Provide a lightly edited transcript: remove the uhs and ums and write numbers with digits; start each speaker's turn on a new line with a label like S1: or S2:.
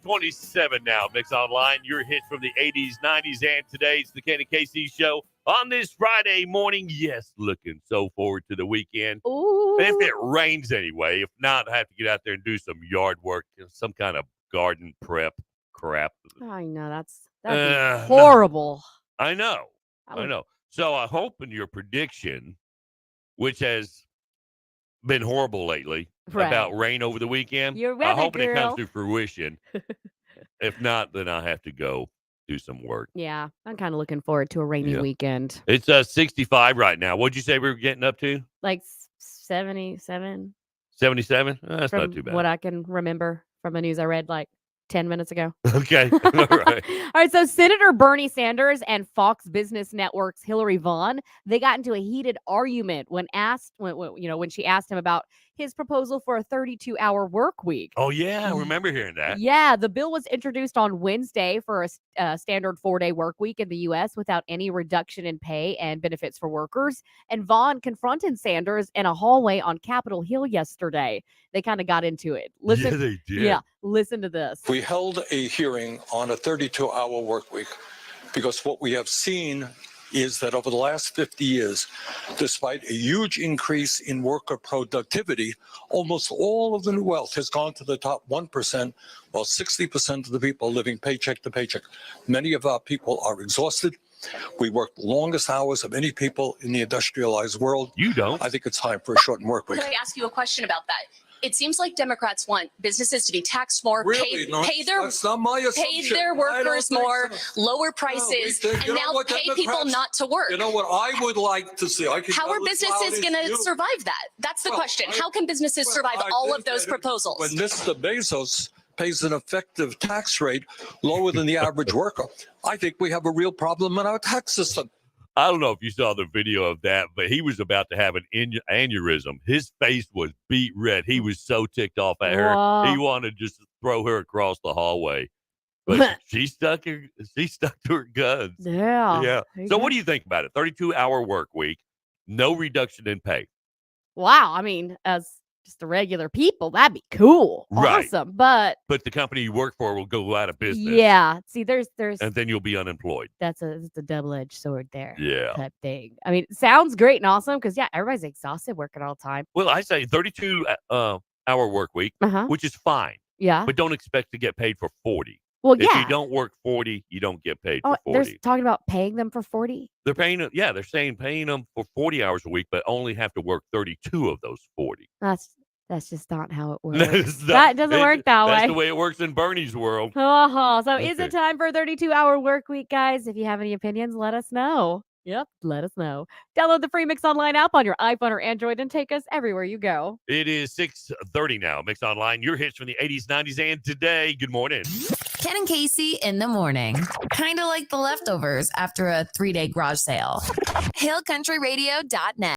S1: 6:27 now. Mix Online, your hits from the 80s, 90s, and today's the Ken and Casey Show on this Friday morning. Yes, looking so forward to the weekend.
S2: Ooh.
S1: If it rains anyway. If not, I have to get out there and do some yard work, some kind of garden prep crap.
S2: I know that'd be horrible.
S1: I know. So I hope in your prediction, which has been horrible lately, about rain over the weekend.
S2: You're weather
S1: I hope it comes
S2: girl.
S1: to fruition. If not, then I'll have to go do some work.
S2: Yeah, I'm kind of looking forward to a rainy weekend.
S1: It's 65 right now. What'd you say we were getting up to?
S2: Like 77.
S1: 77? That's
S2: from
S1: not too bad.
S2: what I can remember from the news I read like 10 minutes ago.
S1: Okay. All right.
S2: All right. So Senator Bernie Sanders and Fox Business Network's Hillary Vaughn, they got into a heated argument when she asked him about his proposal for a 32-hour work week.
S1: Oh, yeah. I remember hearing that.
S2: Yeah. The bill was introduced on Wednesday for a standard 4-day work week in the U.S. without any reduction in pay and benefits for workers. And Vaughn confronted Sanders in a hallway on Capitol Hill yesterday. They kind of got into it. Listen,
S1: yeah, they did.
S2: Yeah. Listen to this.
S3: We held a hearing on a 32-hour work week because what we have seen is that over the last 50 years, despite a huge increase in worker productivity, almost all of the new wealth has gone to the top 1%, while 60% of the people are living paycheck to paycheck. Many of our people are exhausted. We work the longest hours of any people in the industrialized world.
S1: You don't.
S3: I think it's time for a shortened work week.
S4: Can I ask you a question about that? It seems like Democrats want businesses to be taxed more,
S3: Really? That's not my assumption.
S4: pay their workers more, lower prices, and now pay people not to work.
S3: You know what I would like to see?
S4: How are businesses going to survive that? That's the question. How can businesses survive all of those proposals?
S3: When Mr. Bezos pays an effective tax rate lower than the average worker, I think we have a real problem in our tax system.
S1: I don't know if you saw the video of that, but he was about to have an aneurysm. His face was beet red. He was so ticked off at her.
S2: Wow.
S1: He wanted to just throw her across the hallway. But she stuck to her guns.
S2: Yeah.
S1: Yeah. So what do you think about it? 32-hour work week, no reduction in pay.
S2: Wow. I mean, as just the regular people, that'd be cool.
S1: Right.
S2: Awesome. But
S1: the company you work for will go out of business.
S2: Yeah. See, there's
S1: and then you'll be unemployed.
S2: It's a double-edged sword there.
S1: Yeah.
S2: Type thing. I mean, sounds great and awesome because everybody's exhausted working all the time.
S1: Well, I say 32-hour work week, which is fine.
S2: Yeah.
S1: But don't expect to get paid for 40.
S2: Well,
S1: if you don't work 40, you don't get paid for 40.
S2: They're talking about paying them for 40?
S1: They're paying them for 40 hours a week, but only have to work 32 of those 40.
S2: That's just not how it works. That doesn't work that way.
S1: That's the way it works in Bernie's world.
S2: So is it time for a 32-hour work week, guys? If you have any opinions, let us know. Yep, let us know. Download the free Mix Online app on your iPhone or Android and take us everywhere you go.
S1: It is 6:30 now. Mix Online, your hits from the 80s, 90s, and today. Good morning.
S5: Ken and Casey in the morning. Kind of like the leftovers after a 3-day garage sale. HailCountryRadio.net.